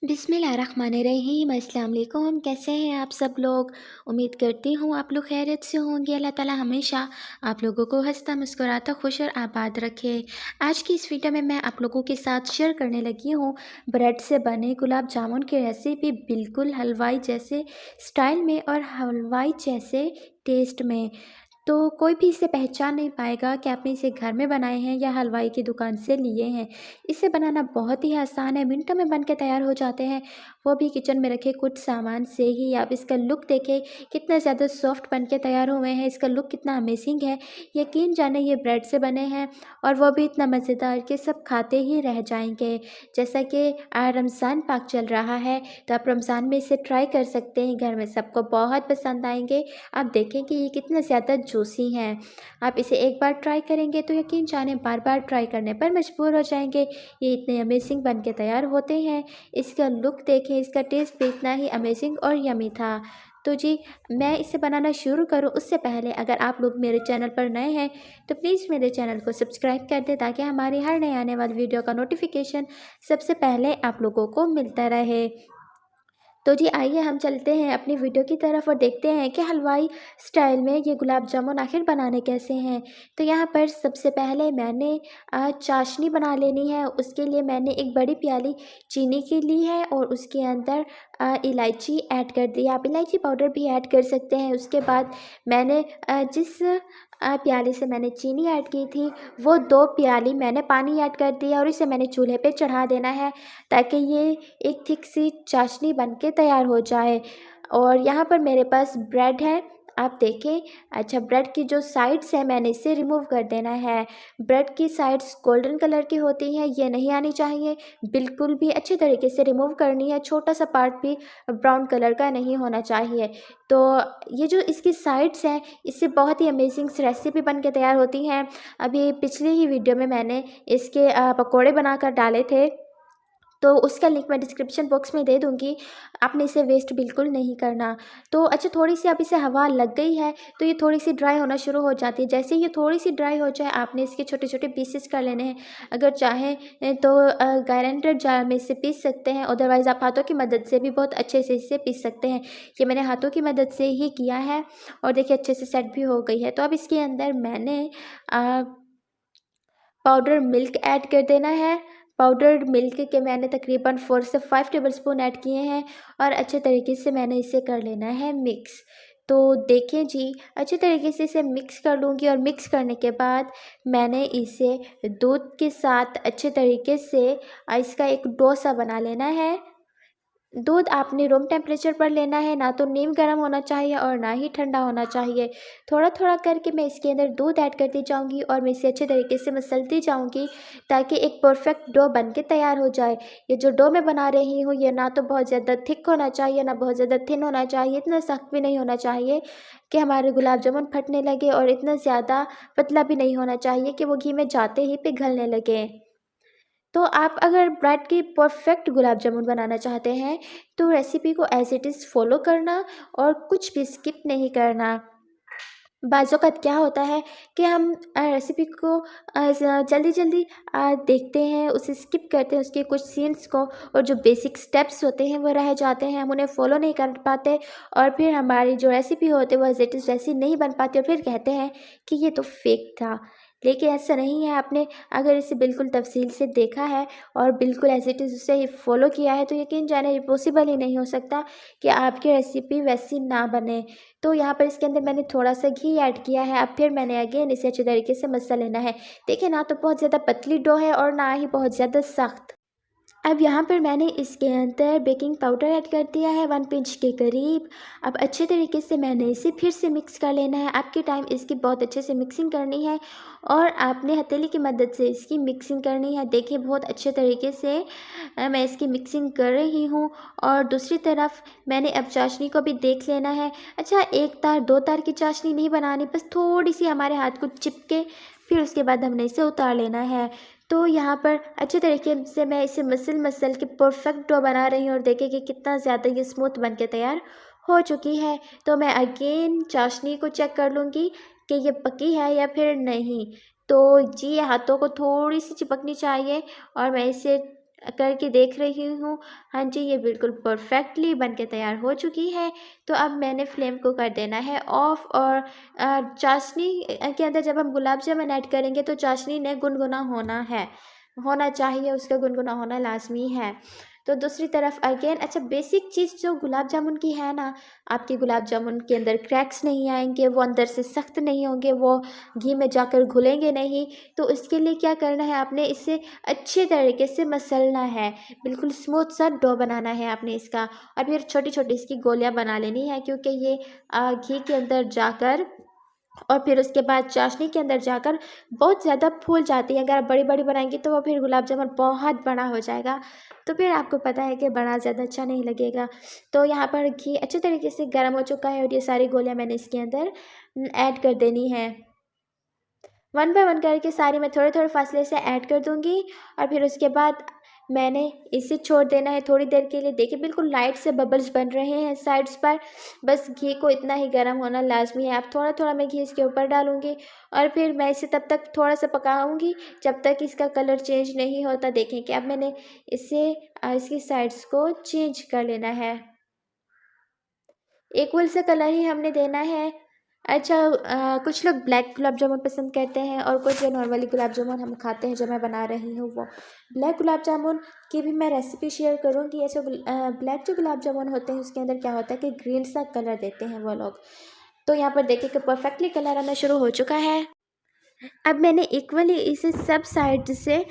बिस्मिल्लाहिर्रहमानिर्रहीम। अस्सलाम वालेकुम। कैसे हैं आप सब लोग? उम्मीद करती हूँ आप लोग खैरियत से होंगे। अल्लाह ताला हमेशा आप लोगों को हंसता मुस्कुराता खुश और आबाद रखे। आज की इस वीडियो में मैं आप लोगों के साथ शेयर करने लगी हूँ ब्रेड से बने गुलाब जामुन की रेसिपी, बिल्कुल हलवाई जैसे स्टाइल में और हलवाई जैसे टेस्ट में। तो कोई भी इसे पहचान नहीं पाएगा कि आपने इसे घर में बनाए हैं या हलवाई की दुकान से लिए हैं। इसे बनाना बहुत ही आसान है, मिनटों में बन के तैयार हो जाते हैं, वो भी किचन में रखे कुछ सामान से ही। आप इसका लुक देखें, कितना ज़्यादा सॉफ्ट बन के तैयार हुए हैं, इसका लुक कितना अमेजिंग है। यकीन जाने ये ब्रेड से बने हैं और वो भी इतना मज़ेदार कि सब खाते ही रह जाएंगे। जैसा कि रमज़ान पाक चल रहा है, तो आप रमज़ान में इसे ट्राई कर सकते हैं, घर में सबको बहुत पसंद आएंगे। आप देखें कि ये कितना ज़्यादा जूसी हैं। आप इसे एक बार ट्राई करेंगे तो यकीन जाने बार बार ट्राई करने पर मजबूर हो जाएंगे। ये इतने अमेजिंग बन के तैयार होते हैं। इसका लुक देखें, इसका टेस्ट भी इतना ही अमेजिंग और यमी था। तो जी, मैं इसे बनाना शुरू करूं उससे पहले अगर आप लोग मेरे चैनल पर नए हैं तो प्लीज़ मेरे चैनल को सब्सक्राइब कर दें, ताकि हमारी हर नए आने वाली वीडियो का नोटिफिकेशन सबसे पहले आप लोगों को मिलता रहे। तो जी, आइए हम चलते हैं अपनी वीडियो की तरफ और देखते हैं कि हलवाई स्टाइल में ये गुलाब जामुन आखिर बनाने कैसे हैं। तो यहाँ पर सबसे पहले मैंने चाशनी बना लेनी है। उसके लिए मैंने एक बड़ी प्याली चीनी की ली है और उसके अंदर इलायची ऐड कर दी। आप इलायची पाउडर भी ऐड कर सकते हैं। उसके बाद मैंने जिस प्याली से मैंने चीनी ऐड की थी, वो 2 प्याली मैंने पानी ऐड कर दिया और इसे मैंने चूल्हे पे चढ़ा देना है, ताकि ये एक थिक सी चाशनी बन के तैयार हो जाए। और यहाँ पर मेरे पास ब्रेड है, आप देखें। अच्छा, ब्रेड की जो साइड्स हैं मैंने इसे रिमूव कर देना है। ब्रेड की साइड्स गोल्डन कलर की होती हैं, ये नहीं आनी चाहिए, बिल्कुल भी अच्छे तरीके से रिमूव करनी है। छोटा सा पार्ट भी ब्राउन कलर का नहीं होना चाहिए। तो ये जो इसकी साइड्स हैं, इससे बहुत ही अमेजिंग रेसिपी बन के तैयार होती हैं। अभी पिछली ही वीडियो में मैंने इसके पकौड़े बनाकर डाले थे, तो उसका लिंक मैं डिस्क्रिप्शन बॉक्स में दे दूँगी। आपने इसे वेस्ट बिल्कुल नहीं करना। तो अच्छा, थोड़ी-सी अब इसे हवा लग गई है, तो ये थोड़ी-सी ड्राई होना शुरू हो जाती है। जैसे ही ये थोड़ी-सी ड्राई हो जाए, आपने इसके छोटे-छोटे पीसेस कर लेने हैं। अगर चाहें तो ग्राइंडर जार में इसे पीस सकते हैं, अदरवाइज़ आप हाथों की मदद से भी बहुत अच्छे से इसे पीस सकते हैं। ये मैंने हाथों की मदद से ही किया है और देखिए अच्छे से सेट भी हो गई है। तो अब इसके अंदर मैंने अ पाउडर मिल्क ऐड कर देना है। पाउडर्ड मिल्क के मैंने तकरीबन 4 से 5 टेबलस्पून ऐड किए हैं और अच्छे तरीके से मैंने इसे कर लेना है मिक्स। तो देखिए जी, अच्छे तरीके से इसे मिक्स कर लूँगी और मिक्स करने के बाद मैंने इसे दूध के साथ अच्छे तरीके से इसका एक डो सा बना लेना है। दूध आपने रूम टेम्परेचर पर लेना है, ना तो नीम गर्म होना चाहिए और ना ही ठंडा होना चाहिए। थोड़ा-थोड़ा करके मैं इसके अंदर दूध ऐड करती जाऊँगी और मैं इसे अच्छे तरीके से मसलती जाऊँगी, ताकि एक परफेक्ट डो बन के तैयार हो जाए। ये जो डो मैं बना रही हूँ, ये ना तो बहुत ज़्यादा थिक होना चाहिए, ना बहुत ज़्यादा थिन होना चाहिए, इतना सख्त भी नहीं होना चाहिए कि हमारे गुलाब जामुन फटने लगे, और इतना ज़्यादा पतला भी नहीं होना चाहिए कि वो घी में जाते ही पिघलने लगे। तो आप अगर ब्रेड की परफेक्ट गुलाब जामुन बनाना चाहते हैं, तो रेसिपी को एज़ इट इज़ फ़ॉलो करना और कुछ भी स्किप नहीं करना। बाज़-औक़ात क्या होता है कि हम रेसिपी को जल्दी-जल्दी देखते हैं, उसे स्किप करते हैं, उसके कुछ सीन्स को, और जो बेसिक स्टेप्स होते हैं वो रह जाते हैं, हम उन्हें फ़ॉलो नहीं कर पाते और फिर हमारी जो रेसिपी होती है वो एज़ इट इज़ वैसी नहीं बन पाती और फिर कहते हैं कि ये तो फ़ेक था। लेकिन ऐसा नहीं है। आपने अगर इसे बिल्कुल तफ़सील से देखा है और बिल्कुल एज़ इट इज़ उसे फ़ॉलो किया है, तो यकीन जानिए ये पॉसिबल ही नहीं हो सकता कि आपकी रेसिपी वैसी ना बने। तो यहाँ पर इसके अंदर मैंने थोड़ा-सा घी ऐड किया है। अब फिर मैंने अगेन इसे अच्छे तरीके से मसल लेना है। देखिए, ना तो बहुत ज़्यादा पतली डो है और ना ही बहुत ज़्यादा सख्त। अब यहाँ पर मैंने इसके अंदर बेकिंग पाउडर ऐड कर दिया है 1 पिंच के करीब। अब अच्छे तरीके से मैंने इसे फिर से मिक्स कर लेना है। आपके टाइम इसकी बहुत अच्छे से मिक्सिंग करनी है और आपने हथेली की मदद से इसकी मिक्सिंग करनी है। देखिए, बहुत अच्छे तरीके से मैं इसकी मिक्सिंग कर रही हूँ और दूसरी तरफ मैंने अब चाशनी को भी देख लेना है। अच्छा, 1 तार 2 तार की चाशनी नहीं बनानी, बस थोड़ी-सी हमारे हाथ को चिपके, फिर उसके बाद हमने इसे उतार लेना है। तो यहाँ पर अच्छे तरीके से मैं इसे मसल-मसल के परफेक्ट डो बना रही हूँ और देखिए कि कितना ज़्यादा ये स्मूथ बन के तैयार हो चुकी है। तो मैं अगेन चाशनी को चेक कर लूँगी कि ये पकी है या फिर नहीं। तो जी, हाथों को थोड़ी-सी चिपकनी चाहिए और मैं इसे करके देख रही हूँ। हाँ जी, ये बिल्कुल परफेक्टली बन के तैयार हो चुकी है। तो अब मैंने फ्लेम को कर देना है ऑफ, और चाशनी के अंदर जब हम गुलाब जामुन ऐड करेंगे तो चाशनी ने गुनगुना होना चाहिए, उसका गुनगुना होना लाज़मी है। तो दूसरी तरफ अगेन अच्छा बेसिक चीज़ जो गुलाब जामुन की है ना, आपके गुलाब जामुन के अंदर क्रैक्स नहीं आएँगे, वो अंदर से सख्त नहीं होंगे, वो घी में जाकर घुलेंगे नहीं। तो इसके लिए क्या करना है, आपने इसे अच्छे तरीके से मसलना है, बिल्कुल स्मूथ सा डो बनाना है आपने इसका, और फिर छोटी-छोटी इसकी गोलियाँ बना लेनी है, क्योंकि ये घी के अंदर जाकर और फिर उसके बाद चाशनी के अंदर जाकर बहुत ज़्यादा फूल जाती है। अगर आप बड़ी-बड़ी बनाएँगी तो वो फिर गुलाब जामुन बहुत बड़ा हो जाएगा, तो फिर आपको पता है कि बड़ा ज़्यादा अच्छा नहीं लगेगा। तो यहाँ पर घी अच्छे तरीके से गर्म हो चुका है और ये सारी गोलियाँ मैंने इसके अंदर ऐड कर देनी है। वन बाय वन करके सारी मैं थोड़े-थोड़े फासले से ऐड कर दूँगी, और फिर उसके बाद मैंने इसे छोड़ देना है थोड़ी देर के लिए। देखिए बिल्कुल लाइट से बबल्स बन रहे हैं साइड्स पर, बस घी को इतना ही गर्म होना लाज़मी है। अब थोड़ा-थोड़ा मैं घी इसके ऊपर डालूँगी, और फिर मैं इसे तब तक थोड़ा-सा पकाऊँगी जब तक इसका कलर चेंज नहीं होता। देखें कि अब मैंने इसे इसकी साइड्स को चेंज कर लेना है। इक्वल सा कलर ही हमने देना है। अच्छा कुछ लोग ब्लैक गुलाब जामुन पसंद करते हैं, और कुछ जो नॉर्मली गुलाब जामुन हम खाते हैं जो मैं बना रही हूँ वो। ब्लैक गुलाब जामुन की भी मैं रेसिपी शेयर करूँगी। ऐसे ब्लैक जो गुलाब जामुन होते हैं उसके अंदर क्या होता है कि ग्रीन सा कलर देते हैं वो लोग। तो यहाँ पर देखिए कि परफेक्टली कलर आना शुरू हो चुका है। अब मैंने इक्वली इसे सब साइड से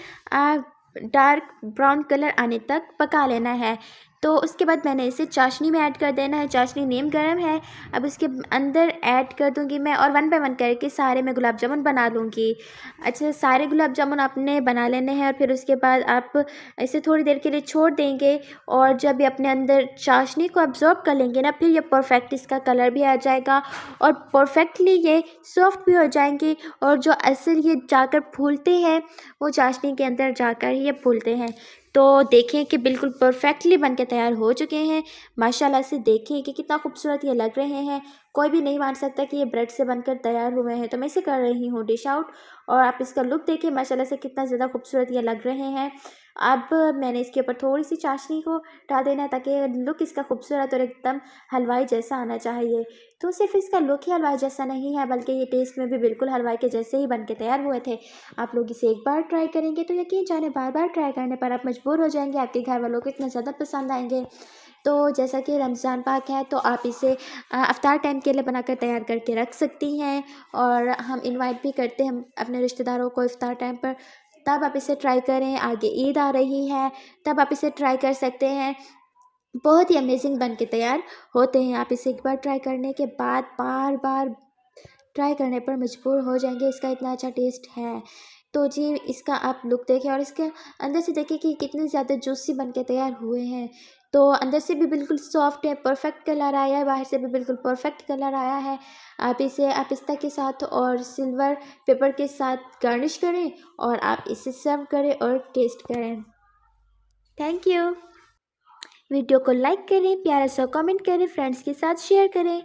डार्क ब्राउन कलर आने तक पका लेना है। तो उसके बाद मैंने इसे चाशनी में ऐड कर देना है। चाशनी नीम गर्म है, अब उसके अंदर ऐड कर दूँगी मैं, और वन बाय वन करके सारे मैं गुलाब जामुन बना लूँगी। अच्छा सारे गुलाब जामुन आपने बना लेने हैं, और फिर उसके बाद आप इसे थोड़ी देर के लिए छोड़ देंगे, और जब ये अपने अंदर चाशनी को अब्ज़ॉर्ब कर लेंगे ना, फिर ये परफेक्ट इसका कलर भी आ जाएगा, और परफेक्टली ये सॉफ्ट भी हो जाएंगे, और जो असल ये जाकर फूलते हैं वो चाशनी के अंदर जाकर ये फूलते हैं। तो देखें कि बिल्कुल परफेक्टली बन के तैयार हो चुके हैं। माशाल्लाह से देखें कि कितना खूबसूरत ये लग रहे हैं। कोई भी नहीं मान सकता कि ये ब्रेड से बनकर तैयार हुए हैं। तो मैं इसे कर रही हूँ डिश आउट, और आप इसका लुक देखिए माशाल्लाह से कितना ज़्यादा खूबसूरत ये लग रहे हैं। अब मैंने इसके ऊपर थोड़ी-सी चाशनी को डाल देना है, ताकि लुक इसका खूबसूरत और एकदम हलवाई जैसा आना चाहिए। तो सिर्फ़ इसका लुक ही हलवाई जैसा नहीं है, बल्कि ये टेस्ट में भी बिल्कुल हलवाई के जैसे ही बन के तैयार हुए थे। आप लोग इसे एक बार ट्राई करेंगे तो यकीन जाने बार-बार ट्राई करने पर आप मजबूर हो जाएँगे, आपके घर वालों को इतना ज़्यादा पसंद आएँगे। तो जैसा कि रमज़ान पाक है, तो आप इसे इफ्तार टाइम के लिए बनाकर तैयार करके रख सकती हैं, और हम इनवाइट भी करते हैं हम अपने रिश्तेदारों को इफ्तार टाइम पर। तब आप इसे ट्राई करें, आगे ईद आ रही है, तब आप इसे ट्राई कर सकते हैं। बहुत ही अमेज़िंग बन के तैयार होते हैं। आप इसे एक बार ट्राई करने के बाद बार-बार ट्राई करने पर मजबूर हो जाएँगे, इसका इतना अच्छा टेस्ट है। तो जी, इसका आप लुक देखें, और इसके अंदर से देखिए कि कितने ज़्यादा जूसी बन के तैयार हुए हैं। तो अंदर से भी बिल्कुल सॉफ्ट है, परफेक्ट कलर आया है, बाहर से भी बिल्कुल परफेक्ट कलर आया है। आप पिस्ता के साथ और सिल्वर पेपर के साथ गार्निश करें, और आप इसे सर्व करें और टेस्ट करें। Thank you. वीडियो को लाइक करें, प्यारा सा कमेंट करें, फ्रेंड्स के साथ शेयर करें।